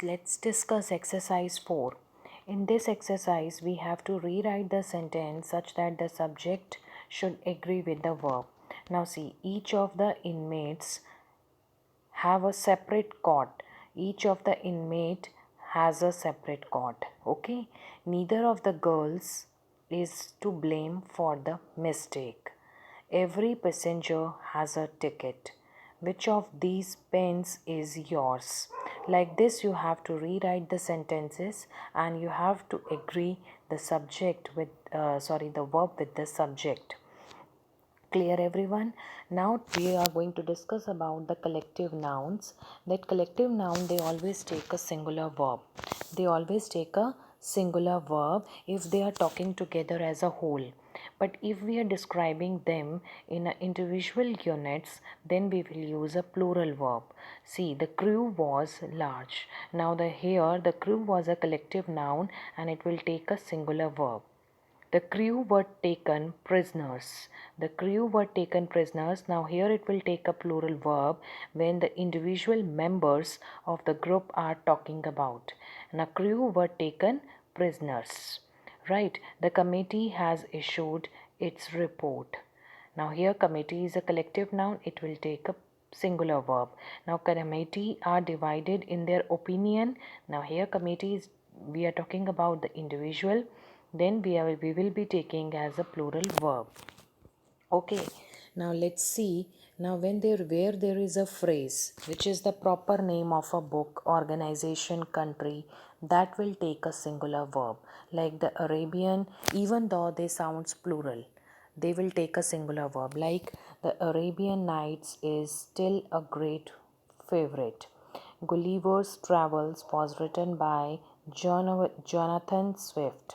let's discuss exercise 4. In this exercise, we have to rewrite the sentence such that the subject should agree with the verb. Now, see, each of the inmates have a separate cot. Each of the inmate has a separate cot. Okay, neither of the girls is to blame for the mistake. Every passenger has a ticket. Which of these pens is yours? Like this, you have to rewrite the sentences and you have to agree the subject with, the verb with the subject. Clear, everyone? Now we are going to discuss about the collective nouns. That collective noun, they always take a singular verb. They always take a singular verb if they are talking together as a whole. But if we are describing them in individual units, then we will use a plural verb. See, the crew was large. Now the crew was a collective noun and it will take a singular verb. The crew were taken prisoners. The crew were taken prisoners. Now, here it will take a plural verb when the individual members of the group are talking about. Now, crew were taken prisoners. Right? The committee has issued its report. Now, here committee is a collective noun. It will take a singular verb. Now, committee are divided in their opinion. Now, here committee is, we are talking about the individual, then we will be taking as a plural verb. Okay, now let's see. Now where there is a phrase which is the proper name of a book, organization, country, that will take a singular verb. Like the Arabian, even though they sounds plural, they will take a singular verb. Like the Arabian Nights is still a great favorite. Gulliver's Travels was written by Jonathan Swift.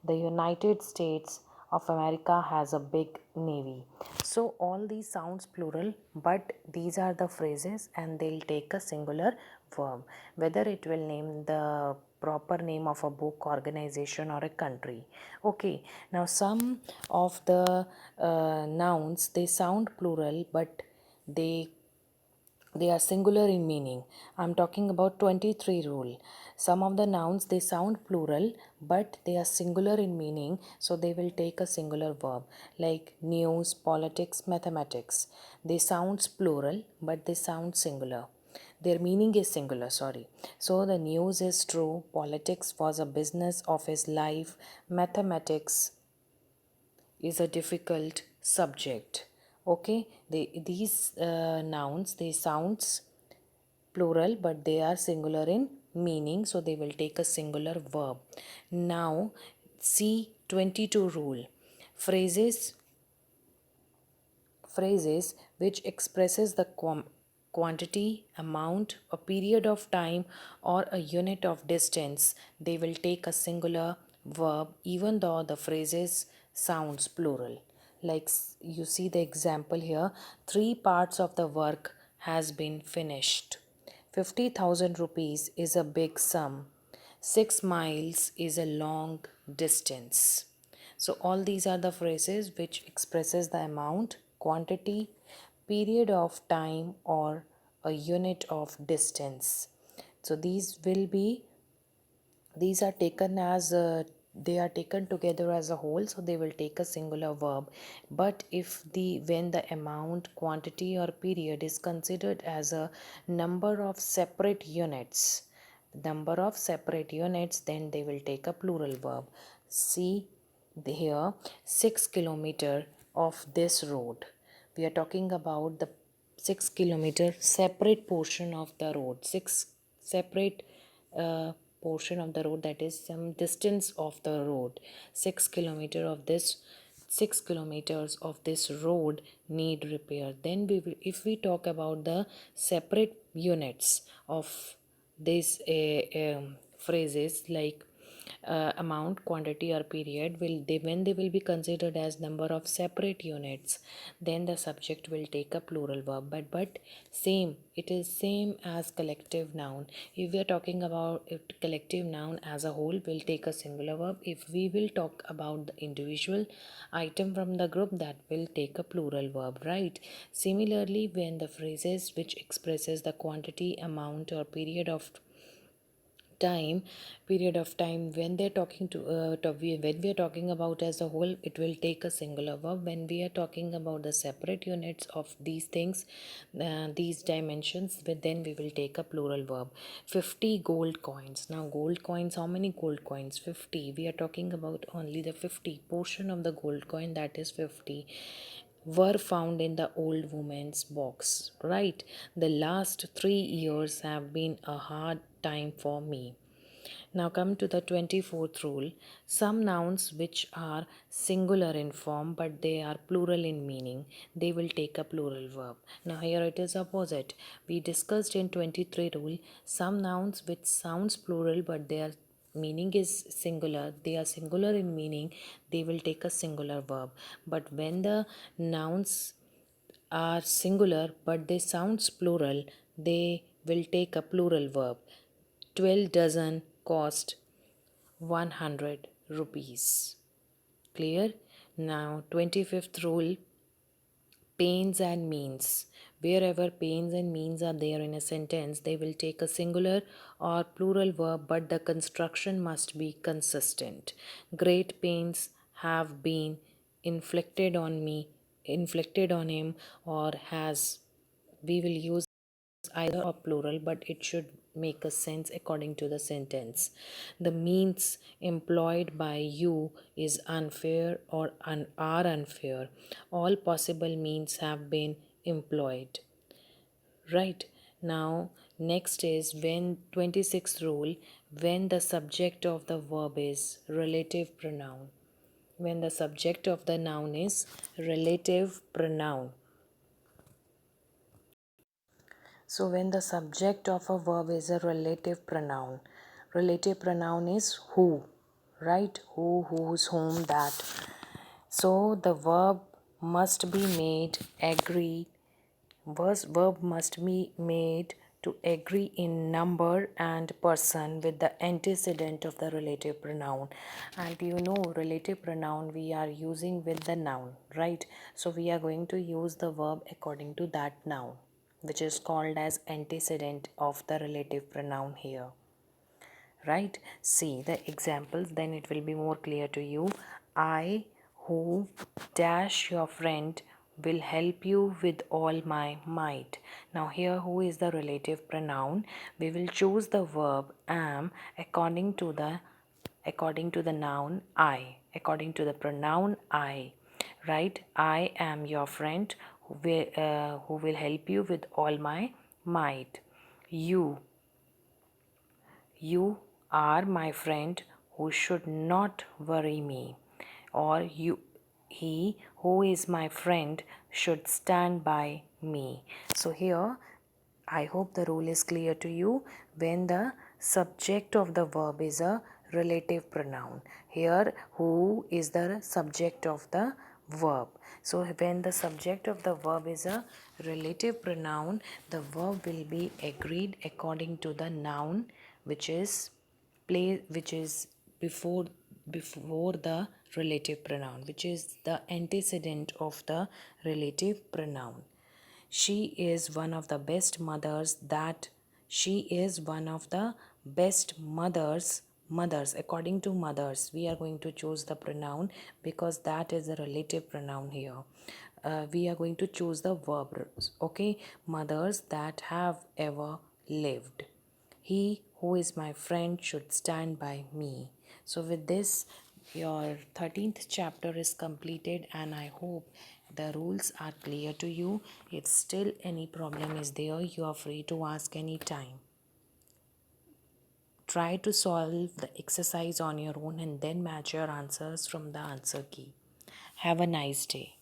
The United States of America has a big navy. So all these sounds plural, but these are the phrases and they'll take a singular verb. Whether it will name the proper name of a book, organization, or a country. Okay, now some of the nouns, they sound plural, but they are singular in meaning. I'm talking about 23 rule. Some of the nouns, they sound plural but they are singular in meaning, so they will take a singular verb. Like news, politics, mathematics, they sounds plural but they sound singular. Their meaning is singular, sorry. So the news is true, politics was a business of his life, mathematics is a difficult subject. Okay, these nouns, they sounds plural but they are singular in meaning, so they will take a singular verb. Now see 22 rule. Phrases which expresses the quantity, amount, a period of time, or a unit of distance, they will take a singular verb even though the phrases sounds plural. Like you see the example here, 3 parts of the work has been finished. 50,000 rupees is a big sum. 6 miles is a long distance. So all these are the phrases which expresses the amount, quantity, period of time, or a unit of distance. So these are taken as they are taken together as a whole, so they will take a singular verb. But if when the amount, quantity, or period is considered as a number of separate units, then they will take a plural verb. See here, 6 kilometer of this road, we are talking about the 6 kilometer separate portion of the road, six separate portion of the road, that is some distance of the road. 6 kilometer of this 6 kilometers of this road need repair. Then if we talk about the separate units of these phrases, like amount, quantity, or period, when they will be considered as number of separate units, then the subject will take a plural verb. But same, it is same as collective noun. If we are talking about it, collective noun as a whole will take a singular verb. If we will talk about the individual item from the group, that will take a plural verb, right? Similarly, when the phrases which expresses the quantity, amount, or period of time period of time when they're talking when we are talking about as a whole, it will take a singular verb. When we are talking about the separate units of these things, these dimensions, then we will take a plural verb. 50 gold coins. Now gold coins, how many gold coins? 50. We are talking about only the 50 portion of the gold coin, that is 50, were found in the old woman's box, right? The last 3 years have been a hard time for me. Now come to the 24th rule. Some nouns which are singular in form but they are plural in meaning, they will take a plural verb. Now here it is opposite. We discussed in 23 rule, some nouns which sounds plural but their meaning is singular, they are singular in meaning, they will take a singular verb. But when the nouns are singular but they sounds plural, they will take a plural verb. 12 dozen cost 100 rupees. Clear? Now 25th rule, pains and means. Wherever pains and means are there in a sentence, they will take a singular or plural verb, but the construction must be consistent. Great pains have been inflicted on me, inflicted on him, or has. We will use either or plural, but it should make a sense according to the sentence. The means employed by you is unfair or are unfair. All possible means have been employed. Right. Now, next is when 26th rule, when the subject of the verb is relative pronoun. When the subject of the noun is relative pronoun. So when the subject of a verb is a relative pronoun is who, right? Who, whose, whom, that. So the verb must be made agree. Verb must be made to agree in number and person with the antecedent of the relative pronoun. And you know, relative pronoun we are using with the noun, right? So we are going to use the verb according to that noun, which is called as antecedent of the relative pronoun here, right? See the examples, then it will be more clear to you. I, who dash your friend, will help you with all my might. Now here who is the relative pronoun? We will choose the verb am according to the noun I, according to the pronoun I, right? I am your friend who will help you with all my might. You are my friend who should not worry me. Or he who is my friend should stand by me. So here I hope the rule is clear to you. When the subject of the verb is a relative pronoun. Here who is the subject of the verb. So when the subject of the verb is a relative pronoun, the verb will be agreed according to the noun which is before the relative pronoun, which is the antecedent of the relative pronoun. She is one of the best mothers that she is one of the best mothers according to mothers we are going to choose the pronoun because that is a relative pronoun here. We are going to choose the verb, okay? Mothers that have ever lived. He who is my friend should stand by me. So with this, your 13th chapter is completed and I hope the rules are clear to you. If still any problem is there, you are free to ask any time. Try to solve the exercise on your own and then match your answers from the answer key. Have a nice day.